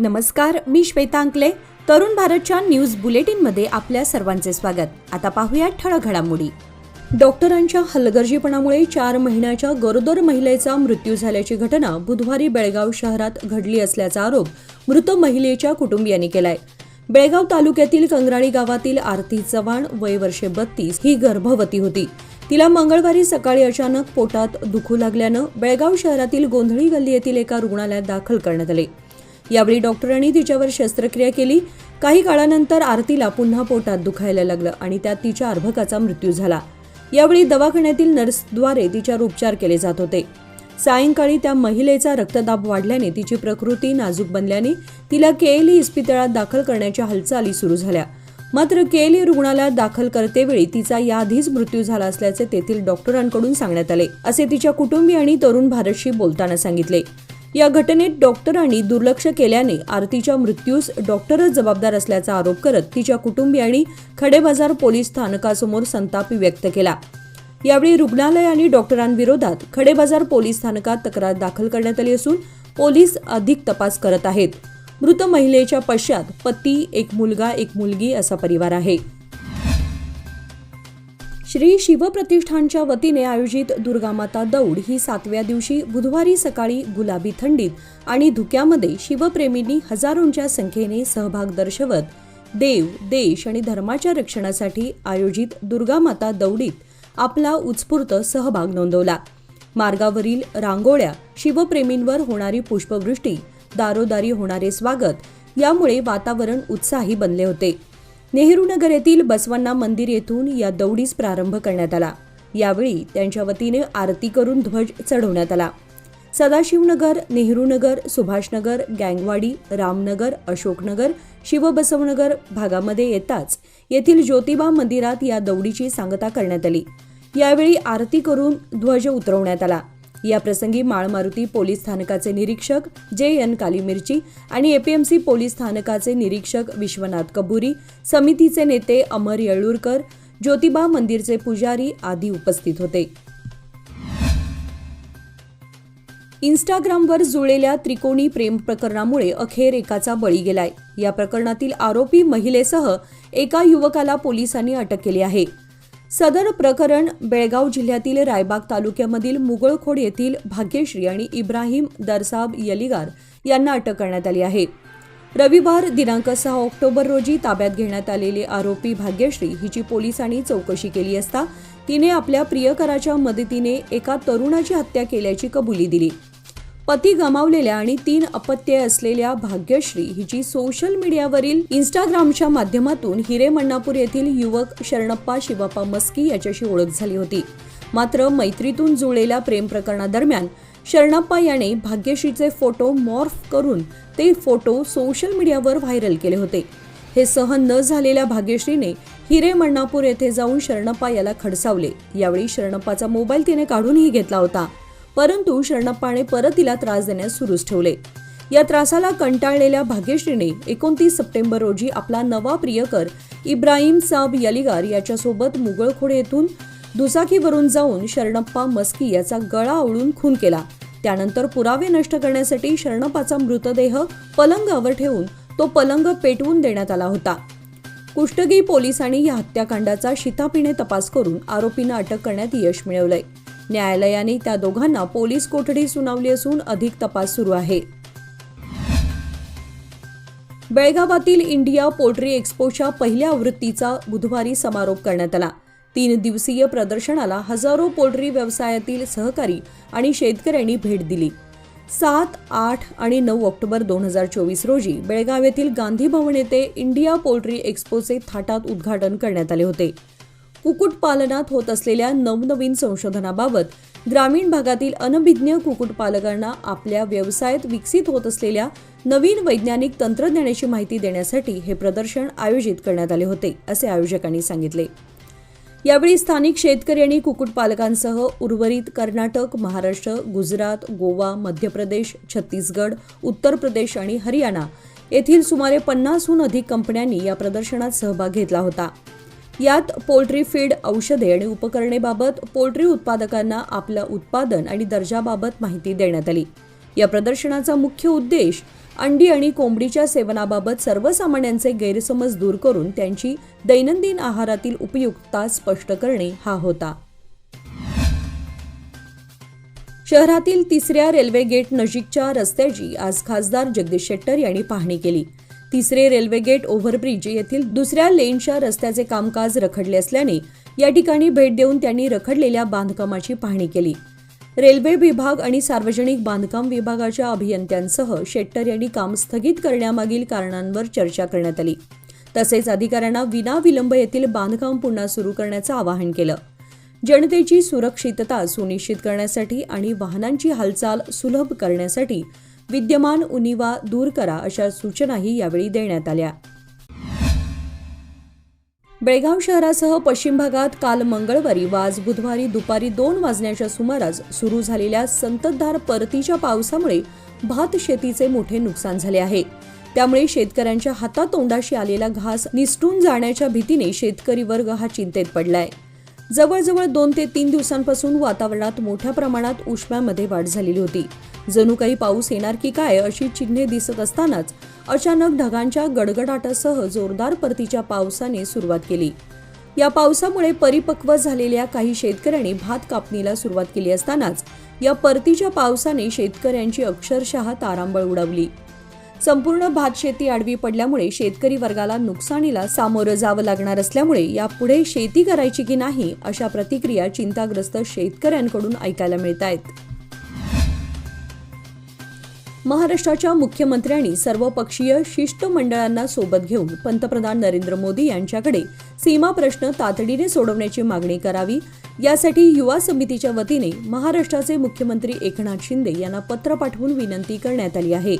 नमस्कार, मी श्वेता अंकले. तरुण भारतच्या न्यूज बुलेटिनमध्ये आपल्या सर्वांचे स्वागत. आता पाहूया ठळक घडामोडी. डॉक्टरांच्या हलगर्जीपणामुळे 4 महिन्याच्या गरोदर महिलेचा मृत्यू झाल्याची घटना बुधवारी बेळगाव शहरात घडली असल्याचा आरोप मृत महिलेच्या कुटुंबियांनी केलाय. बेळगाव तालुक्यातील कंगराळी गावातील आरती चव्हाण, वय वर्षे 32, ही गर्भवती होती. तिला मंगळवारी सकाळी अचानक पोटात दुखू लागल्यानं बेळगाव शहरातील गोंधळी गल्ली येथील एका रुग्णालयात दाखल करण्यात आले. यावेळी डॉक्टरांनी तिच्यावर शस्त्रक्रिया केली. काही काळानंतर आरतीला पुन्हा पोटात दुखायला लागलं आणि त्यात तिच्या अर्भकाचा मृत्यू झाला. यावेळी दवाखान्यातील नर्सद्वारे तिच्यावर उपचार केले जात होते. सायंकाळी त्या महिलेचा रक्तदाब वाढल्याने तिची प्रकृती नाजूक बनल्याने तिला केएलई इस्पितळात दाखल करण्याच्या हालचाली सुरू झाल्या. मात्र केएलई रुग्णालयात दाखल करतेवेळी तिचा याआधीच मृत्यू झाला असल्याचे तेथील डॉक्टरांकडून सांगण्यात आले, असे तिच्या कुटुंबियांनी तरुण भारतशी बोलताना सांगितले. या घटनेत डॉक्टरांनी दुर्लक्ष केल्याने आरतीच्या मृत्यूस डॉक्टरच जबाबदार असल्याचा आरोप करत तिच्या कुटुंबियांनी खडेबाजार पोलीस स्थानकासमोर संताप व्यक्त केला. यावेळी रुग्णालय आणि डॉक्टरांविरोधात खडेबाजार पोलीस स्थानकात तक्रार दाखल करण्यात आली असून पोलीस अधिक तपास करत आहेत. मृत महिलेच्या पश्चात पती, एक मुलगा, एक मुलगी असा परिवार आहे. श्री शिवप्रतिष्ठानच्या वतीने आयोजित दुर्गामाता दौड ही 7व्या दिवशी बुधवारी सकाळी गुलाबी थंडीत आणि धुक्यामध्ये शिवप्रेमींनी हजारोंच्या संख्येने सहभाग दर्शवत देव, देश आणि धर्माच्या रक्षणासाठी आयोजित दुर्गामाता दौडीत आपला उत्स्फूर्त सहभाग नोंदवला. मार्गावरील रांगोळ्या, शिवप्रेमींवर होणारी पुष्पवृष्टी, दारोदारी होणारे स्वागत यामुळे वातावरण उत्साही बनले होते. नेहरू नगर येथील बसवण्णा मंदिर येथून या दौडीस प्रारंभ करण्यात आला. यावेळी त्यांच्या वतीने आरती करून ध्वज चढवण्यात आला. सदाशिवनगर, नेहरूनगर, सुभाषनगर, गँगवाडी, रामनगर, अशोकनगर, शिवबसवनगर भागामध्ये येताच येथील ज्योतिबा मंदिरात या दौडीची सांगता करण्यात आली. यावेळी आरती करून ध्वज उतरवण्यात आला. या प्रसंगी माळमारुती पोलीस स्थानकाचे निरीक्षक JN कालीमिर्ची आणि APMC पोलीस स्थानकाचे निरीक्षक विश्वनाथ कबुरी, समितीचे नेते अमर येळूरकर, ज्योतिबा मंदिरचे पुजारी आदी उपस्थित होते. इंस्टाग्रामवर जुळलेल्या त्रिकोणी प्रेम प्रकरणामुळे अखेर एकाचा बळी गेलाय. या प्रकरणातील आरोपी महिलेसह एका युवकाला पोलिसांनी अटक केली आहे. सदर प्रकरण बेळगाव जिल्ह्यातील रायबाग तालुक्यामधील मुगळखोड येथील भाग्यश्री आणि इब्राहिम दरसाब यलिगार यांना अटक करण्यात आली आहे. रविवार दिनांक 6 ऑक्टोबर रोजी ताब्यात घेण्यात आलेले आरोपी भाग्यश्री हिची पोलिसांनी चौकशी केली असता तिने आपल्या प्रियकराच्या मदतीने एका तरुणाची हत्या केल्याची कबुली दिली. पती गमावलेल्या आणि 3 अपत्ये असलेल्या भाग्यश्री हिची सोशल मीडियावरील इंस्टाग्रामच्या माध्यमातून हिरेमण्णापूर येथील युवक शरणप्पा शिवप्पा मस्की याच्याशी ओळख झाली होती. मात्र मैत्रीतून जुळलेल्या प्रेम प्रकरणादरम्यान शरणप्पा याने भाग्यश्रीचे फोटो मॉर्फ करून ते फोटो सोशल मीडियावर व्हायरल केले होते. हे सहन न झालेल्या भाग्यश्रीने हिरेमण्णापूर येथे जाऊन शरणप्पा याला खडसावले. यावेळी शरणप्पाचा मोबाईल तिने काढूनही घेतला होता, परंतु शरणप्पाने परत तिला त्रास देण्यास सुरूच ठेवले. या त्रासाला कंटाळलेल्या भाग्यश्रीने 29 सप्टेंबर रोजी आपला नवा प्रियकर इब्राहिम साब यलिगार याच्यासोबत मुगळखोड येथून दुचाकीवरून जाऊन शरणप्पा मस्की याचा गळा आवळून खून केला. त्यानंतर पुरावे नष्ट करण्यासाठी शरणप्पाचा मृतदेह पलंगावर ठेवून तो पलंग पेटवून देण्यात आला होता. कुष्टगी पोलिसांनी या हत्याकांडाचा शिताफीने तपास करून आरोपींना अटक करण्यात यश मिळवलंय. न्यायालयाने त्या दोघांना पोलीस कोठडी सुनावली असून अधिक तपास सुरू आहे. बेळगावातील इंडिया पोल्ट्री एक्स्पोच्या पहिल्या आवृत्तीचा बुधवारी समारोप करण्यात आला. 3 दिवसीय प्रदर्शनाला हजारो पोल्ट्री व्यवसायातील सहकारी आणि शेतकऱ्यांनी भेट दिली. 7, 8 आणि 9 ऑक्टोबर 2024 रोजी बेळगाव येथील गांधी भवन येथे इंडिया पोल्ट्री एक्स्पोचे थाटात उद्घाटन करण्यात आले होते. कुक्कुटपालनात होत असलेल्या नवनवीन संशोधनाबाबत ग्रामीण भागातील अनभिज्ञ कुक्कुटपालकांना आपल्या व्यवसायात विकसित होत असलेल्या नवीन वैज्ञानिक तंत्रज्ञानाची माहिती देण्यासाठी हे प्रदर्शन आयोजित करण्यात आले होते, असे आयोजकांनी सांगितले. यावेळी स्थानिक शेतकरी आणि कुक्कुटपालकांसह उर्वरित कर्नाटक, महाराष्ट्र, गुजरात, गोवा, मध्य प्रदेश, छत्तीसगड, उत्तर प्रदेश आणि हरियाणा येथील सुमारे 50हून अधिक कंपन्यांनी या प्रदर्शनात सहभाग घेतला होता. यात पोल्ट्री फीड, औषधे आणि उपकरणेबाबत पोल्ट्री उत्पादकांना आपलं उत्पादन आणि दर्जाबाबत माहिती देण्यात आली. या प्रदर्शनाचा मुख्य उद्देश अंडी आणि कोंबडीच्या सेवनाबाबत सर्वसामान्यांचे गैरसमज दूर करून त्यांची दैनंदिन आहारातील उपयुक्तता स्पष्ट करणे हा होता. शहरातील 3ऱ्या रेल्वे गेट नजीकच्या रस्त्याची आज खासदार जगदीश शेट्टर यांनी पाहणी केली. 3रे रेल्वे गेट ओव्हरब्रिज येथील 2ऱ्या लेनच्या रस्त्याचे कामकाज रखडले असल्याने या ठिकाणी भेट देऊन त्यांनी रखडलेल्या बांधकामाची पाहणी केली. रेल्वे विभाग आणि सार्वजनिक बांधकाम विभागाच्या अभियंत्यांसह शेट्टर यांनी काम स्थगित करण्यामागील कारणांवर चर्चा करण्यात आली. तसेच अधिकाऱ्यांना विनाविलंब येथील बांधकाम पुन्हा सुरू करण्याचं आवाहन केलं. जनतेची सुरक्षितता सुनिश्चित करण्यासाठी आणि वाहनांची हालचाल सुलभ करण्यासाठी विद्यमान उणिवा दूर करा अशा सूचनाही यावेळी देण्यात आल्या. बेळगाव शहरासह पश्चिम भागात काल मंगळवारी व आज बुधवारी दुपारी 2 वाजण्याच्या सुमारास सुरू झालेल्या संततधार परतीच्या पावसामुळे भात शेतीचे मोठे नुकसान झाले आहे. त्यामुळे शेतकऱ्यांच्या हातातोंडाशी आलेला घास निसटून जाण्याच्या भीतीने शेतकरी वर्ग हा चिंतेत पडलाय. जवळजवळ 2 ते 3 दिवसांपासून वातावरणात मोठ्या प्रमाणात उष्म्यामध्ये वाढ झालेली होती. जणू काही पाऊस येणार की काय अशी चिन्हे दिसत असतानाच अचानक ढगांच्या गडगडाटासह जोरदार परतीच्या पावसाने सुरुवात केली. या पावसामुळे परिपक्व झालेल्या काही शेतकऱ्यांनी भात कापणीला सुरुवात केली असतानाच या परतीच्या पावसाने शेतकऱ्यांची अक्षरशः तारांबळ उडवली. संपूर्ण भात शेती आडवी पडल्यामुळे शेतकरी वर्गाला नुकसानीला सामोरं जावं लागणार असल्यामुळे यापुढे शेती करायची की नाही अशा प्रतिक्रिया चिंताग्रस्त शेतकऱ्यांकडून ऐकायला मिळत आहेत. महाराष्ट्राच्या मुख्यमंत्र्यांनी सर्वपक्षीय शिष्टमंडळांना सोबत घेऊन पंतप्रधान नरेंद्र मोदी यांच्याकडे सीमा प्रश्न तातडीने सोडवण्याची मागणी करावी. यासाठी युवा समितीच्या वतीने महाराष्ट्राचे मुख्यमंत्री एकनाथ शिंदे यांना पत्र पाठवून विनंती करण्यात आली आहे.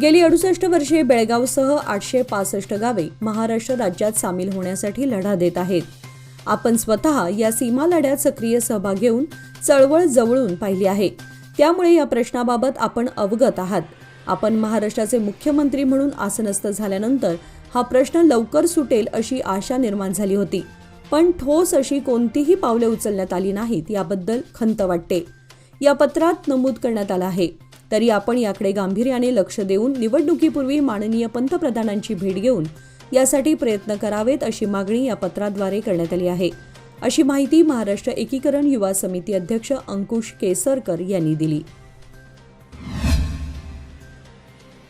गेली 68 वर्षे बेळगावसह 865 गावे महाराष्ट्र राज्यात सामील होण्यासाठी लढा देत आहेत. आपण स्वतः या सीमा लढ्यात सक्रिय सहभाग घेऊन चळवळ जवळून पाहिली आहे. त्यामुळे या प्रश्नाबाबत आपण अवगत आहात. आपण महाराष्ट्राचे मुख्यमंत्री म्हणून आसनस्थ झाल्यानंतर हा प्रश्न लवकर सुटेल अशी आशा निर्माण झाली होती. पण ठोस अशी कोणतीही पावले उचलण्यात आली नाहीत याबद्दल खंत वाटते. या पत्रात नमूद करण्यात आलं आहे. तरी आपण याकडे गांभीर्याने लक्ष देऊन निवडणुकीपूर्वी माननीय पंतप्रधानांची भेट घेऊन यासाठी प्रयत्न करावेत अशी मागणी या पत्राद्वारे करण्यात आली आहे, अशी माहिती महाराष्ट्र एकीकरण युवा समिती अध्यक्ष अंकुश केसरकर यांनी दिली.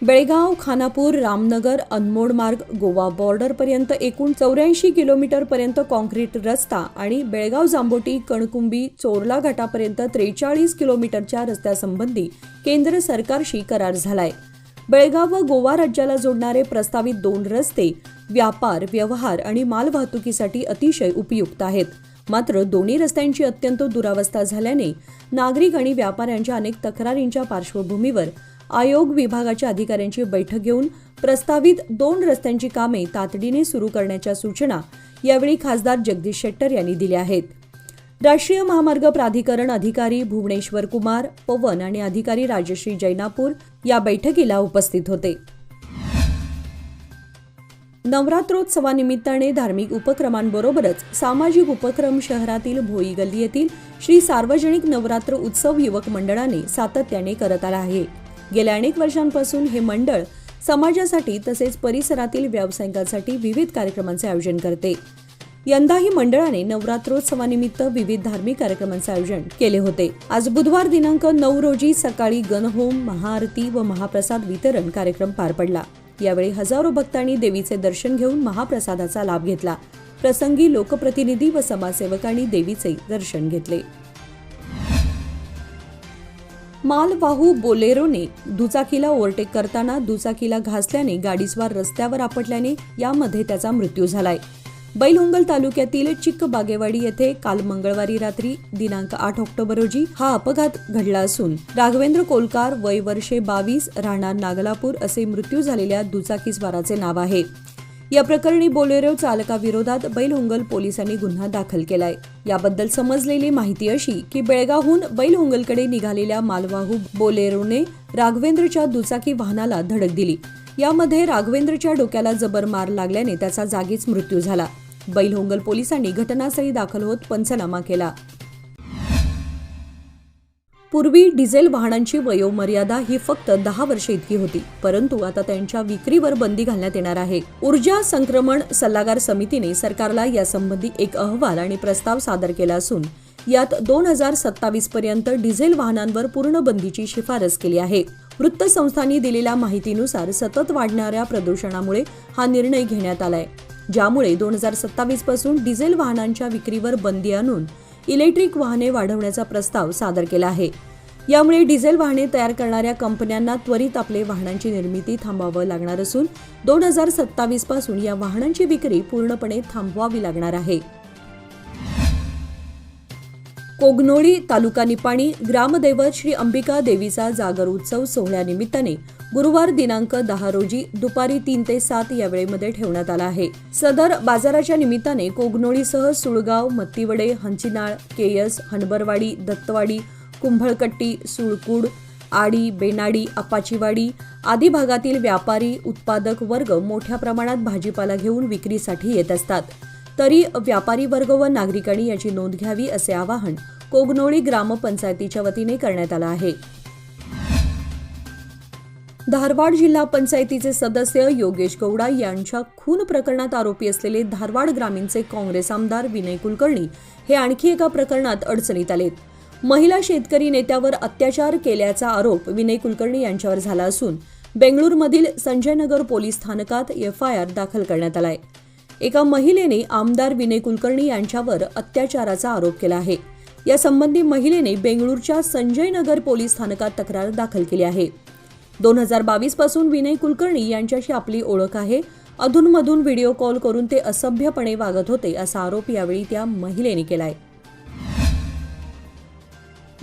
बेळगाव, खानापूर, रामनगर, अनमोड मार्ग, गोवा बॉर्डरपर्यंत एकूण 84 किलोमीटरपर्यंत कॉन्क्रीट रस्ता आणि बेळगाव जांबोटी, कणकुंबी, चोरला घाटापर्यंत 43 किलोमीटरच्या रस्त्यासंबंधी केंद्र सरकारशी करार झालाय. बेळगाव व गोवा राज्याला जोडणारे प्रस्तावित 2 रस्ते व्यापार, व्यवहार आणि मालवाहतुकीसाठी अतिशय उपयुक्त आहेत. मात्र दोन्ही रस्त्यांची अत्यंत दुरावस्था झाल्याने नागरिक आणि व्यापाऱ्यांच्या अनेक तक्रारींच्या पार्श्वभूमीवर आयोग विभागाच्या अधिकाऱ्यांची बैठक घेऊन प्रस्तावित 2 रस्त्यांची कामे तातडीने सुरू करण्याच्या सूचना यावेळी खासदार जगदीश शेट्टर यांनी दिल्या आहेत. राष्ट्रीय महामार्ग प्राधिकरण अधिकारी भुवनेश्वर कुमार पवन आणि अधिकारी राजश्री जैनापूर या बैठकीला उपस्थित होते. नवरात्रोत्सवानिमित्ताने धार्मिक उपक्रमांबरोबरच सामाजिक उपक्रम शहरातील भोई गल्ली येथील श्री सार्वजनिक नवरात्र उत्सव युवक मंडळाने सातत्याने करत आला आहे. गेल्या अनेक वर्षांपासून हे मंडळ समाजासाठी तसेच परिसरातील व्यावसायिकांसाठी विविध कार्यक्रमांचे आयोजन करते. यंदाही मंडळाने नवरात्रोत्सवानिमित्त विविध धार्मिक कार्यक्रमांचे आयोजन केले होते. आज बुधवार दिनांक 9 रोजी सकाळी गणहोम, महाआरती व महाप्रसाद वितरण कार्यक्रम पार पडला. यावेळी हजारो भक्तांनी देवीचे दर्शन घेऊन महाप्रसादाचा लाभ घेतला. प्रसंगी लोकप्रतिनिधी व समाजसेवकांनी देवीचे दर्शन घेतले. मालवाहू बोलेरोने दुचाकीला ओव्हरटेक करताना दुचाकीला घासल्याने गाडीस्वार रस्त्यावर आपटल्याने यामध्ये त्याचा मृत्यू झालाय. बैलहोंगल तालुक्यातील चिक्कबागेवाडी येथे काल मंगळवारी रात्री दिनांक 8 ऑक्टोबर रोजी हा अपघात घडला असून राघवेंद्र कोलकार वय वर्षे 22 राहणार नागलापूर असे मृत्यू झालेल्या दुचाकीस्वाराचे नाव आहे. या प्रकरणी बोलेरो चालकाविरोधात बैलहोंगल पोलिसांनी गुन्हा दाखल केलाय. याबद्दल समजलेली माहिती अशी की बेळगावहून बैलहोंगलकडे निघालेल्या मालवाहू बोलेरोने राघवेंद्रच्या दुचाकी वाहनाला धडक दिली. यामध्ये राघवेंद्रच्या डोक्याला जबर मार लागल्याने त्याचा जागीच मृत्यू झाला. बैलहोंगल पोलिसांनी घटनास्थळी दाखल होत पंचनामा केला. पूर्वी डिझेल वाहनांची वयोमर्यादा ही फक्त 10 वर्षे इतकी होती, परंतु आता त्यांच्या विक्रीवर बंदी घालण्यात येणार आहे. ऊर्जा संक्रमण सल्लागार समितीने सरकारला यासंबंधी एक अहवाल आणि प्रस्ताव सादर केला असून यात 2027 पर्यंत डिझेल वाहनांवर पूर्ण बंदीची शिफारस केली आहे. वृत्तसंस्थांनी दिलेल्या माहितीनुसार सतत वाढणाऱ्या प्रदूषणामुळे हा निर्णय घेण्यात आलाय, ज्यामुळे 2027 पासून डिझेल वाहनांच्या विक्रीवर बंदी आणून इलेक्ट्रिक वाहने वाढवण्याचा प्रस्ताव सादर केला आहे. यामुळे डिझेल वाहने तयार करणाऱ्या कंपन्यांना त्वरित आपले वाहनांची निर्मिती थांबवावं लागणार असून 2027 पासून या वाहनांची विक्री पूर्णपणे थांबवावी लागणार आहे. कोगनोळी तालुका निपाणी ग्रामदैवत श्री अंबिका देवीचा जागर उत्सव सोहळ्यानिमित्ताने गुरुवार दिनांक 10 रोजी दुपारी 3 ते 7 या वेळेमध्ये ठेवण्यात आला आहे. सदर बाजाराच्या निमित्ताने कोगनोळीसह सुळगाव, मत्तीवडे, हंचिनाळ, केयस, हणबरवाडी, दत्तवाडी, कुंभळकट्टी, सुळकूड, आडी, बेनाडी, अपाचीवाडी आदी भागातील व्यापारी उत्पादक वर्ग मोठ्या प्रमाणात भाजीपाला घेऊन विक्रीसाठी येत असतात. तरी व्यापारी वर्ग व नागरिकांनी याची नोंद घ्यावी असे आवाहन कोगनोळी ग्रामपंचायतीच्या वतीने करण्यात आलं आहे. धारवाड जिल्हा पंचायतीचे सदस्य योगेश गौडा यांच्या खून प्रकरणात आरोपी असलेले धारवाड ग्रामीणचे काँग्रेस आमदार विनय कुलकर्णी हे आणखी एका प्रकरणात अडचणीत आलेत. महिला शेतकरी नेत्यावर अत्याचार केल्याचा आरोप विनय कुलकर्णी यांच्यावर झाला असून बेंगळूरमधील संजयनगर पोलीस स्थानकात FIR दाखल करण्यात आलाय. एका महिलेने आमदार विनय कुलकर्णी यांच्यावर अत्याचाराचा आरोप केला आहे. यासंबंधी महिलेने बेंगळूरच्या संजयनगर पोलीस स्थानकात तक्रार दाखल केली आहे. 2022 पासून विनय कुलकर्णी यांच्याशी आपली ओळख आहे. अधूनमधून व्हिडिओ कॉल करून ते असभ्यपणे वागत होते असा आरोप यावेळी त्या महिलेने केलाय.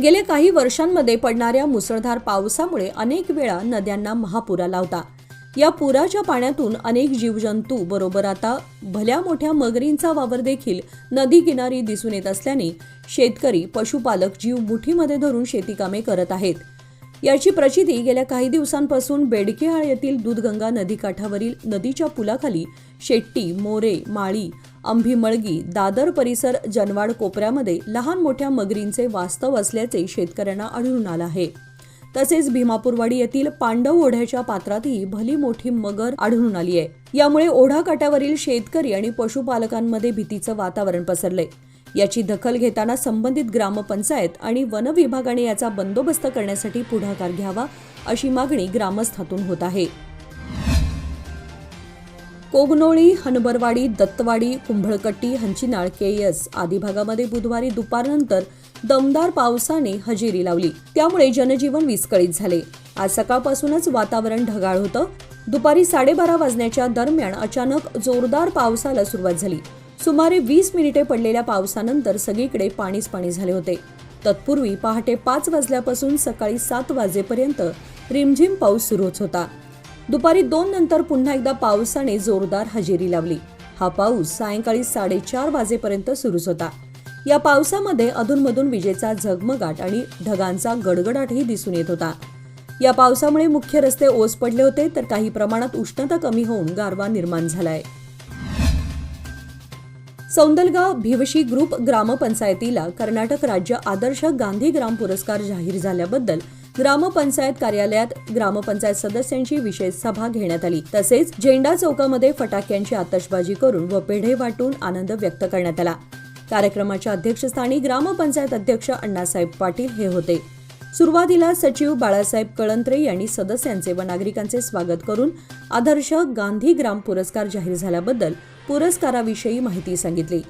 गेल्या काही वर्षांमध्ये पडणाऱ्या मुसळधार पावसामुळे अनेक वेळा नद्यांना महापूर आला होता. या पुराच्या पाण्यातून अनेक जीवजंतू बरोबर आता भल्या मोठ्या मगरींचा वावर देखील नदी किनारी दिसून येत असल्याने शेतकरी, पशुपालक जीव मुठीमध्ये धरून शेतीकामे करत आहेत. याची प्रचिती गेल्या काही दिवसांपासून बेडकेहाळ येथील दूधगंगा नदीकाठावरील नदीच्या पुलाखाली शेट्टी, मोरे, माळी, अंभीमळगी, दादर परिसर, जनवाड कोपऱ्यामध्ये लहान मोठ्या मगरींचे वास्तव असल्याचे शेतकऱ्यांना आढळून आलं आहे. तसेच भीमापूरवाडी येथील पांडव ओढ्याच्या पात्रातही भली मोठी मगर आढळून आली आहे. यामुळे ओढाकाठावरील शेतकरी आणि पशुपालकांमध्ये भीतीचं वातावरण पसरलंय. याची दखल घेताना संबंधित ग्रामपंचायत आणि वन विभागाने याचा बंदोबस्त करण्यासाठी पुढाकार घ्यावा अशी मागणी ग्रामस्थातून होत आहे. कोगनोळी, हणबरवाडी, दत्तवाडी, कुंभळकट्टी, हंचिनाळ, केयस आदी भागामध्ये बुधवारी दुपारनंतर दमदार पावसाने हजेरी लावली. त्यामुळे जनजीवन विस्कळीत झाले. आज सकाळपासूनच वातावरण ढगाळ होतं. दुपारी 12:30 वाजण्याच्या दरम्यान अचानक जोरदार पावसाला सुरुवात झाली. सुमारे 20 मिनिटे पडलेल्या पावसानंतर सगळीकडे पाणीच पाणी झाले होते. तत्पूर्वी पहाटे 5 वाजल्यापासून सकाळी 7 वाजेपर्यंत रिमझिम पाऊस सुरूच होता. दुपारी 2 नंतर पुन्हा एकदा पावसाने जोरदार हजेरी लावली. हा पाऊस सायंकाळी 4:30 वाजेपर्यंत सुरूच होता. या पावसामध्ये अधूनमधून विजेचा झगमगाट आणि ढगांचा गडगडाटही दिसून येत होता. या पावसामुळे मुख्य रस्ते ओस पडले होते, तर काही प्रमाणात उष्णता कमी होऊन गारवा निर्माण झालाय. सौंदलगाव भिवशी ग्रुप ग्रामपंचायतीला कर्नाटक राज्य आदर्श गांधी ग्राम पुरस्कार जाहीर झाल्याबद्दल ग्रामपंचायत कार्यालयात ग्रामपंचायत सदस्यांची विशेष सभा घेण्यात आली. तसेच झेंडा चौकामध्ये फटाक्यांची आतषबाजी करून व पेढे वाटून आनंद व्यक्त करण्यात आला. कार्यक्रमाच्या अध्यक्षस्थानी ग्रामपंचायत अध्यक्ष अण्णासाहेब पाटील हे होते. सुरुवातीला सचिव बाळासाहेब कळंत्रे यांनी सदस्यांचे व नागरिकांचे स्वागत करून आदर्श गांधी ग्राम पुरस्कार जाहीर झाल्याबद्दल पुरस्काराविषयी माहिती सांगितली.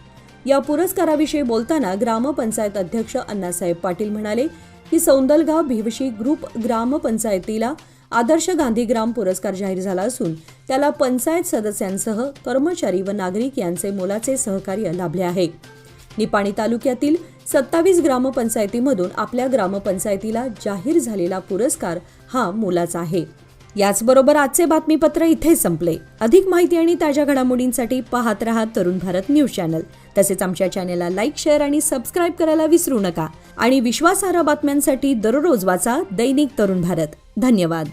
या पुरस्काराविषयी बोलताना ग्रामपंचायत अध्यक्ष अण्णासाहेब पाटील म्हणाले की सौंदलगाव भिवशी ग्रुप ग्रामपंचायतीला आदर्श गांधी ग्राम पुरस्कार जाहीर झाला असून त्याला पंचायत सदस्यांसह कर्मचारी व नागरिक यांचे मोलाचे सहकार्य लाभले आहे. निपाणी तालुक्यातील 27 ग्रामपंचायतीमधून आपल्या ग्रामपंचायतीला जाहीर झालेला पुरस्कार हा मोलाचा आहे. याचबरोबर आजचे बातमीपत्र इथे संपले. अधिक माहिती आणि ताज्या घडामोडींसाठी पाहत रहा तरुण भारत न्यूज चॅनल. तसेच आमच्या चॅनलला लाईक, शेअर आणि सबस्क्राईब करायला विसरू नका. आणि विश्वासार्ह बातम्यांसाठी दररोज वाचा दैनिक तरुण भारत. धन्यवाद.